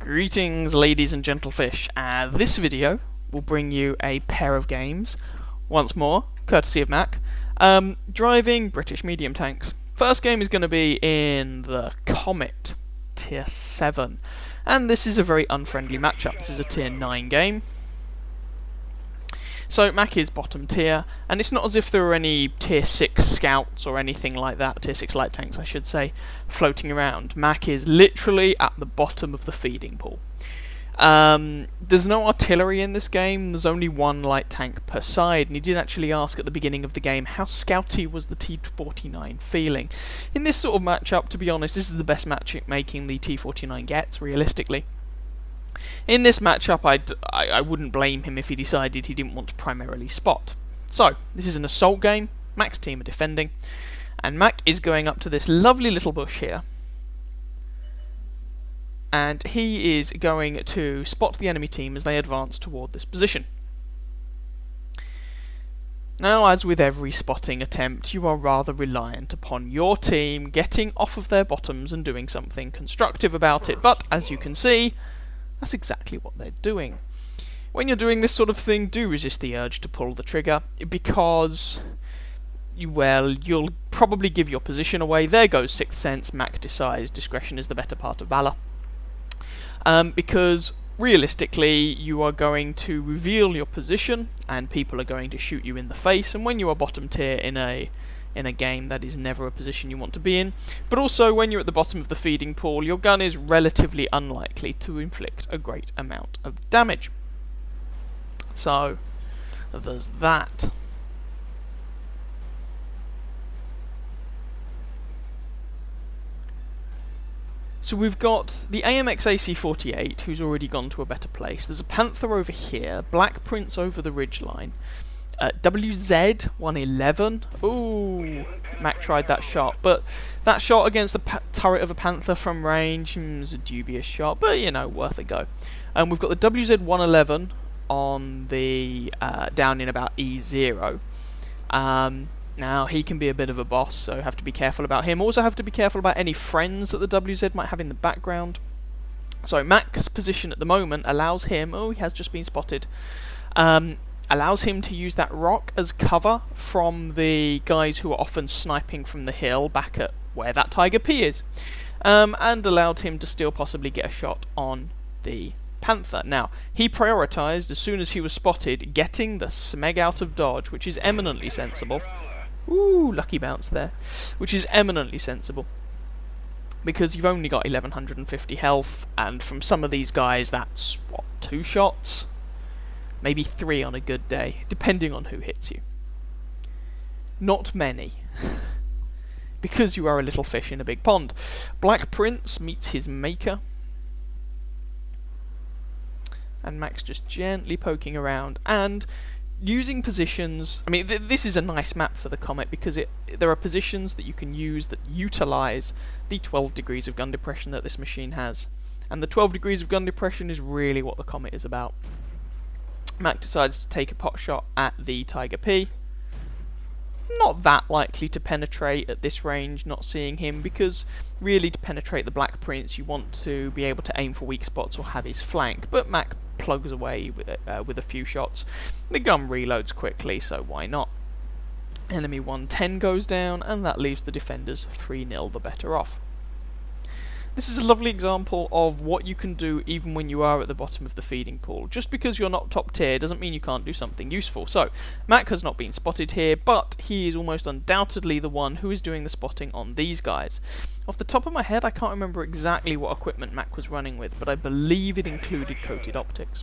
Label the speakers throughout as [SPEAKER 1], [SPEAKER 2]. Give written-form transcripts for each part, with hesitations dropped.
[SPEAKER 1] Greetings, ladies and gentlefish. This video will bring you a pair of games, once more, courtesy of Mac, driving British medium tanks. First game is going to be in the Comet, Tier 7, and this is a very unfriendly matchup. This is a Tier 9 game. So Mac is bottom tier, and it's not as if there are any Tier 6 scouts or anything like that, Tier 6 light tanks I should say, floating around. Mac is literally at the bottom of the feeding pool. There's no artillery in this game, there's only one light tank per side, and he did actually ask at the beginning of the game how scouty was the T-49 feeling. In this sort of matchup, to be honest, this is the best matchmaking the T-49 gets, realistically. In this matchup, I wouldn't blame him if he decided he didn't want to primarily spot. So, this is an assault game, Mac's team are defending, and Mac is going up to this lovely little bush here. And he is going to spot the enemy team as they advance toward this position. Now, as with every spotting attempt, you are rather reliant upon your team getting off of their bottoms and doing something constructive about it, but as you can see, that's exactly what they're doing. When you're doing this sort of thing, do resist the urge to pull the trigger, because, you'll probably give your position away. There goes Sixth Sense. Mac decides discretion is the better part of valor. Because realistically, you are going to reveal your position, and people are going to shoot you in the face, and when you are bottom tier in a game, that is never a position you want to be in. But also, when you're at the bottom of the feeding pool, your gun is relatively unlikely to inflict a great amount of damage. So, there's that. So we've got the AMX AC-48, who's already gone to a better place. There's a Panther over here, Black Prince over the ridgeline. WZ-111. Ooh, Mac tried that shot, but that shot against the turret of a Panther from range was a dubious shot, but you know, worth a go. We've got the WZ-111 on the down in about E0. Now he can be a bit of a boss, so have to be careful about him. Also have to be careful about any friends that the WZ might have in the background. So Mac's position at the moment allows him. Oh, he has just been spotted. Allows him to use that rock as cover from the guys who are often sniping from the hill back at where that Tiger P is, and allowed him to still possibly get a shot on the Panther. Now, he prioritised, as soon as he was spotted, getting the smeg out of dodge, which is eminently sensible. Ooh, lucky bounce there. Which is eminently sensible, because you've only got 1150 health, and from some of these guys that's, what, 2 shots? Maybe 3 on a good day, depending on who hits you. Not many. Because you are a little fish in a big pond. Black Prince meets his maker. And Mac's just gently poking around and using positions. I mean, this is a nice map for the Comet, because there are positions that you can use that utilise the 12 degrees of gun depression that this machine has. And the 12 degrees of gun depression is really what the Comet is about. Mac decides to take a pot shot at the Tiger P. Not that likely to penetrate at this range, not seeing him, because really to penetrate the Black Prince you want to be able to aim for weak spots or have his flank, but Mac plugs away with a few shots. The gun reloads quickly, so why not? Enemy 110 goes down, and that leaves the defenders 3-0 the better off. This is a lovely example of what you can do even when you are at the bottom of the feeding pool. Just because you're not top tier doesn't mean you can't do something useful. So, Mac has not been spotted here, but he is almost undoubtedly the one who is doing the spotting on these guys. Off the top of my head, I can't remember exactly what equipment Mac was running with, but I believe it included coated optics.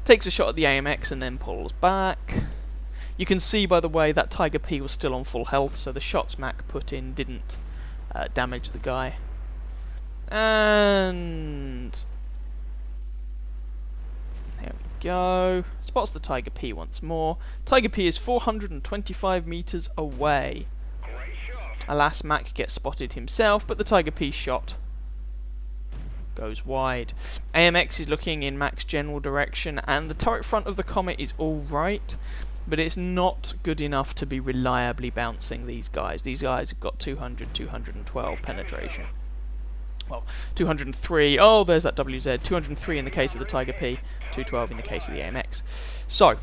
[SPEAKER 1] Takes a shot at the AMX and then pulls back. You can see, by the way, that Tiger P was still on full health, so the shots Mac put in didn't damage the guy. And there we go. Spots the Tiger P once more. Tiger P is 425 meters away. Alas, Mac gets spotted himself, but the Tiger P shot goes wide. AMX is looking in Mac's general direction, and the turret front of the Comet is alright, but it's not good enough to be reliably bouncing these guys. These guys have got 200, 212 penetration. Well, 203. Oh, there's that WZ. 203 in the case of the Tiger P. 212 in the case of the AMX. So,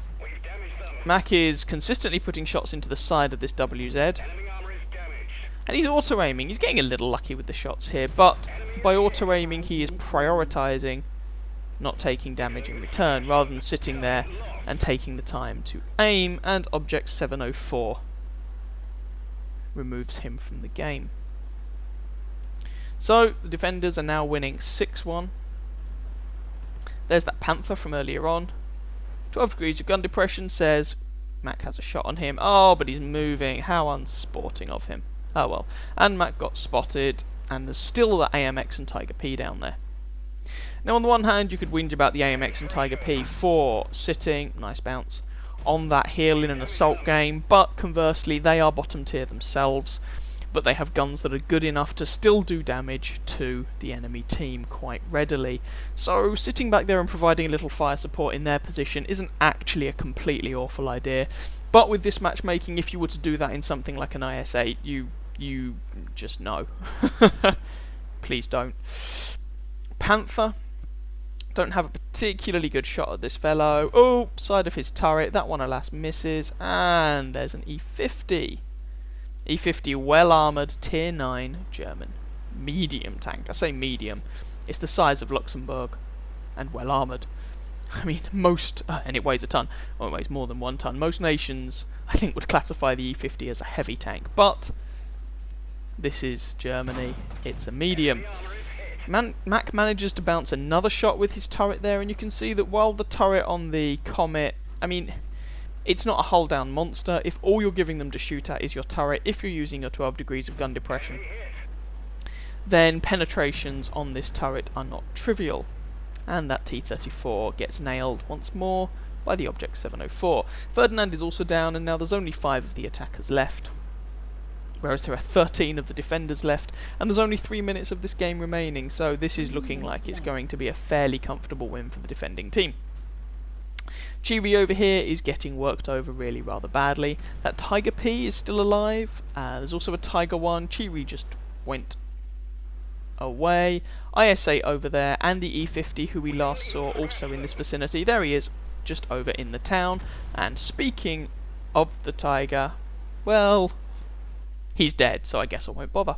[SPEAKER 1] Mac is consistently putting shots into the side of this WZ. And he's auto-aiming. He's getting a little lucky with the shots here, but by auto-aiming he is prioritising not taking damage in return, rather than sitting there and taking the time to aim, and Object 704 removes him from the game. So, the defenders are now winning 6-1. There's that Panther from earlier on. 12 degrees of gun depression says Mac has a shot on him. Oh, but he's moving. How unsporting of him. Oh well. And Mac got spotted, and there's still the AMX and Tiger P down there. Now, on the one hand, you could whinge about the AMX and Tiger P for sitting, nice bounce, on that hill in an assault game, but conversely, they are bottom tier themselves, but they have guns that are good enough to still do damage to the enemy team quite readily. So, sitting back there and providing a little fire support in their position isn't actually a completely awful idea, but with this matchmaking, if you were to do that in something like an IS-8, you just no. Please don't. Panther. Don't have a particularly good shot at this fellow. Oh, side of his turret. That one, alas, misses. And there's an E50. E50, well-armoured, Tier 9 German medium tank. I say medium. It's the size of Luxembourg. And well-armoured. I mean, most... and it weighs a ton. Well, it weighs more than 1 ton. Most nations, I think, would classify the E50 as a heavy tank. But this is Germany. It's a medium. Mac manages to bounce another shot with his turret there, and you can see that while the turret on the Comet, I mean, it's not a hull-down monster. If all you're giving them to shoot at is your turret, if you're using your 12 degrees of gun depression, then penetrations on this turret are not trivial. And that T-34 gets nailed once more by the Object 704. Ferdinand is also down, and now there's only 5 of the attackers left, whereas there are 13 of the defenders left, and there's only 3 minutes of this game remaining, so this is looking like it's going to be a fairly comfortable win for the defending team. Chiri over here is getting worked over really rather badly. That Tiger P is still alive. There's also a Tiger 1. Chiri just went away. IS-8 over there, and the E50 who we last saw also in this vicinity. There he is, just over in the town. And speaking of the Tiger, well, he's dead, so I guess I won't bother.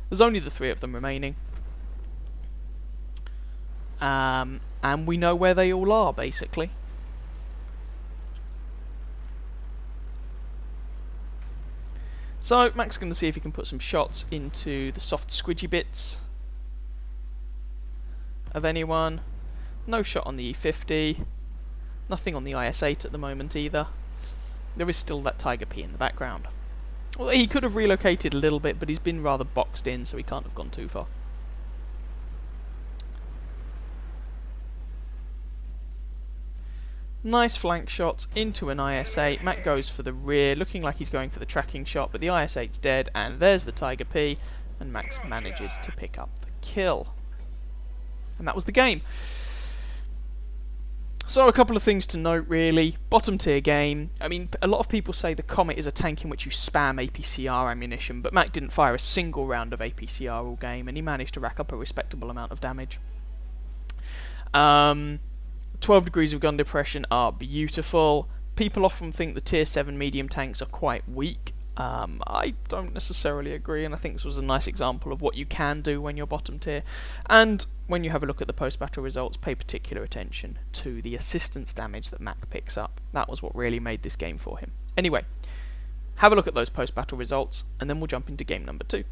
[SPEAKER 1] There's only the 3 of them remaining. And we know where they all are, basically. So, Mac's going to see if he can put some shots into the soft squidgy bits of anyone. No shot on the E50. Nothing on the IS-8 at the moment either. There is still that Tiger P in the background. Well, he could have relocated a little bit, but he's been rather boxed in, so he can't have gone too far. Nice flank shots into an IS-8. Mac goes for the rear, looking like he's going for the tracking shot, but the IS-8's dead, and there's the Tiger P, and Max manages to pick up the kill. And that was the game. So a couple of things to note really. Bottom tier game. I mean, a lot of people say the Comet is a tank in which you spam APCR ammunition, but Mac didn't fire a single round of APCR all game, and he managed to rack up a respectable amount of damage. 12 degrees of gun depression are beautiful. People often think the tier 7 medium tanks are quite weak. I don't necessarily agree, and I think this was a nice example of what you can do when you're bottom tier. And when you have a look at the post-battle results, pay particular attention to the assistance damage that Mac picks up. That was what really made this game for him. Anyway, have a look at those post-battle results, and then we'll jump into game number 2.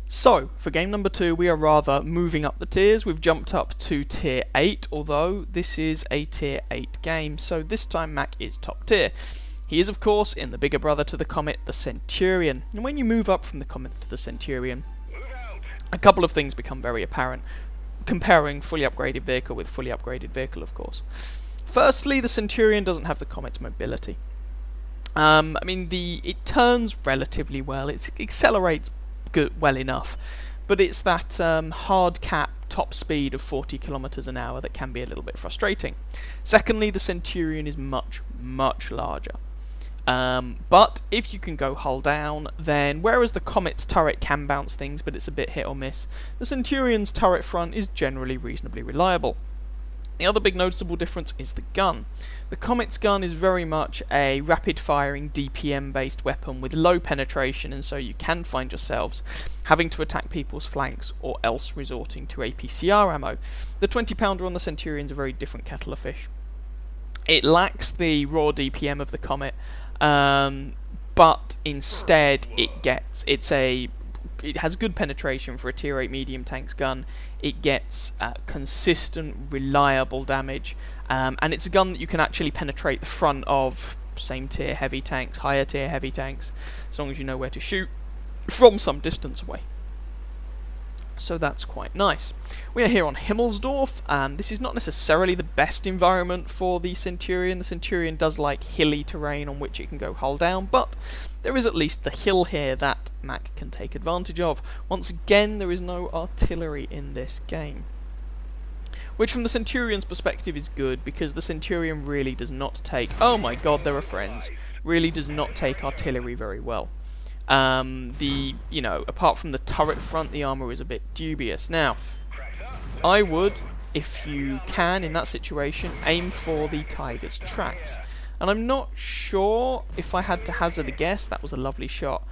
[SPEAKER 1] So, for game number 2, we are rather moving up the tiers. We've jumped up to tier 8, although this is a tier 8 game, so this time Mac is top tier. He is, of course, in the bigger brother to the Comet, the Centurion. And when you move up from the Comet to the Centurion, a couple of things become very apparent, comparing fully upgraded vehicle with fully upgraded vehicle, of course. Firstly, the Centurion doesn't have the Comet's mobility. I mean, it turns relatively well. It accelerates well enough, but it's that hard cap top speed of 40 kilometers an hour that can be a little bit frustrating. Secondly, the Centurion is much, much larger. But if you can go hull down, then whereas the Comet's turret can bounce things, but it's a bit hit or miss, the Centurion's turret front is generally reasonably reliable. The other big noticeable difference is the gun. The Comet's gun is very much a rapid-firing DPM-based weapon with low penetration, and so you can find yourselves having to attack people's flanks or else resorting to APCR ammo. The 20-pounder on the Centurion's a very different kettle of fish. It lacks the raw DPM of the Comet, but instead it has good penetration for a tier 8 medium tanks gun. It gets consistent, reliable damage, and it's a gun that you can actually penetrate the front of same tier heavy tanks, higher tier heavy tanks, as long as you know where to shoot from some distance away. So that's quite nice. We are here on Himmelsdorf. This is not necessarily the best environment for the Centurion. The Centurion does like hilly terrain on which it can go hull down, but there is at least the hill here that Mac can take advantage of. Once again, there is no artillery in this game, which from the Centurion's perspective is good, because the Centurion really does not take, oh my god, there are friends, really does not take artillery very well. Apart from the turret front, the armor is a bit dubious. Now, I would, if you can, in that situation, aim for the Tiger's tracks. And I'm not sure, if I had to hazard a guess, that was a lovely shot.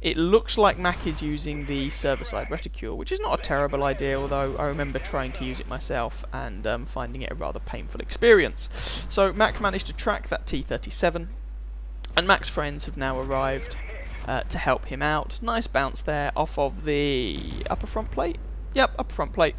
[SPEAKER 1] It looks like Mac is using the server-side reticule, which is not a terrible idea, although I remember trying to use it myself and finding it a rather painful experience. So Mac managed to track that T-37, and Mac's friends have now arrived to help him out. Nice bounce there off of the upper front plate. Yep, upper front plate.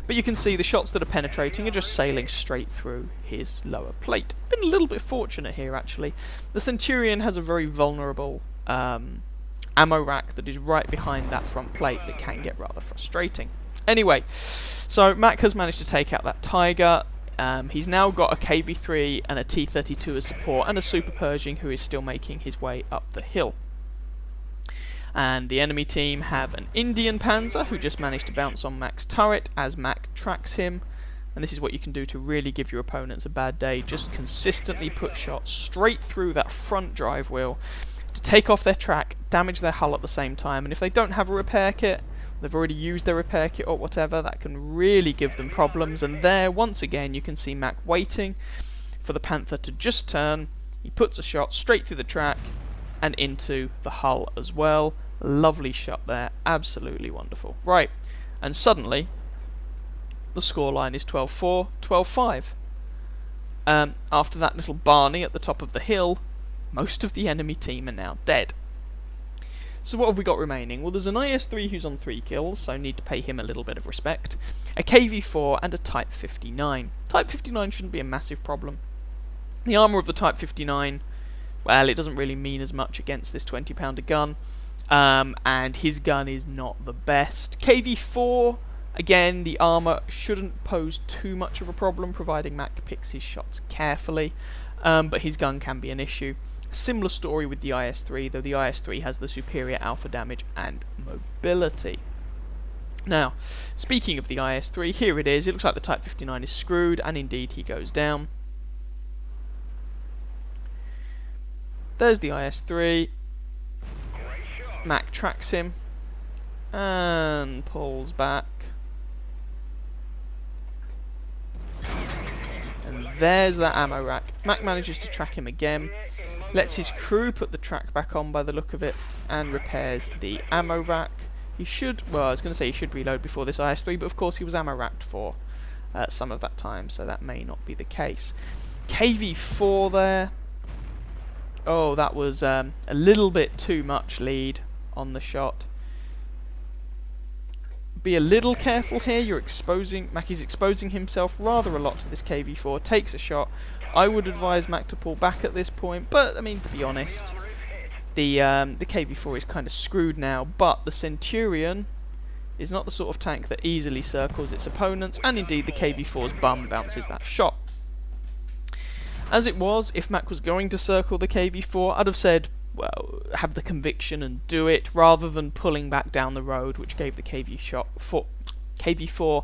[SPEAKER 1] But you can see the shots that are penetrating are just sailing straight through his lower plate. Been a little bit fortunate here, actually. The Centurion has a very vulnerable ammo rack that is right behind that front plate that can get rather frustrating. Anyway, so Mac has managed to take out that Tiger. He's now got a KV-3 and a T-32 as support, and a Super Pershing who is still making his way up the hill. And the enemy team have an Indian Panzer who just managed to bounce on Mac's turret as Mac tracks him. And this is what you can do to really give your opponents a bad day. Just consistently put shots straight through that front drive wheel to take off their track, damage their hull at the same time. And if they don't have a repair kit, they've already used their repair kit or whatever, that can really give them problems. And there, once again, you can see Mac waiting for the Panther to just turn. He puts a shot straight through the track and into the hull as well. Lovely shot there, absolutely wonderful. Right, and suddenly the scoreline is 12-4, 12-5. After that little Barney at the top of the hill, most of the enemy team are now dead. So what have we got remaining? Well, there's an IS-3 who's on 3 kills, so need to pay him a little bit of respect. A KV-4 and a Type 59. Type 59 shouldn't be a massive problem. The armour of the Type 59, well, it doesn't really mean as much against this 20-pounder gun, and his gun is not the best. KV-4, again, the armour shouldn't pose too much of a problem, providing Mac picks his shots carefully, but his gun can be an issue. Similar story with the IS-3, though the IS-3 has the superior alpha damage and mobility. Now, speaking of the IS-3, here it is. It looks like the Type 59 is screwed, and indeed he goes down. There's the IS-3. Mac tracks him and pulls back. And there's that ammo rack. Mac manages to track him again, lets his crew put the track back on by the look of it, and repairs the ammo rack. He should, well, I was going to say he should reload before this IS-3, but of course he was ammo racked for some of that time, so that may not be the case. KV-4 there. Oh, that was a little bit too much lead on the shot. Be a little careful here. Mac is exposing himself rather a lot to this KV-4. Takes a shot. I would advise Mac to pull back at this point, but I mean, to be honest, the KV-4 is kind of screwed now. But the Centurion is not the sort of tank that easily circles its opponents, and indeed the KV-4's bum bounces that shot. As it was, if Mac was going to circle the KV-4, I'd have said, well, have the conviction and do it, rather than pulling back down the road, which gave the KV-4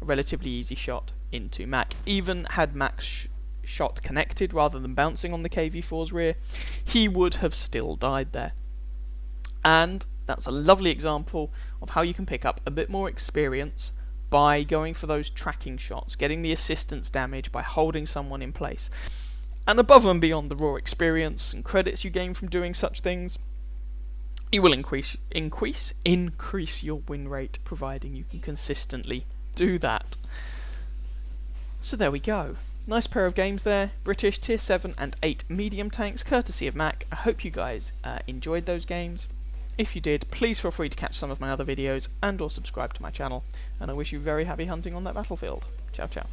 [SPEAKER 1] a relatively easy shot into Mac. Even had Mac's shot connected rather than bouncing on the KV-4's rear, he would have still died there. And that's a lovely example of how you can pick up a bit more experience by going for those tracking shots, getting the assistance damage by holding someone in place. And above and beyond the raw experience and credits you gain from doing such things, you will increase your win rate, providing you can consistently do that. So there we go. Nice pair of games there. British Tier 7 and 8 medium tanks, courtesy of Mac. I hope you guys enjoyed those games. If you did, please feel free to catch some of my other videos and or subscribe to my channel. And I wish you very happy hunting on that battlefield. Ciao ciao.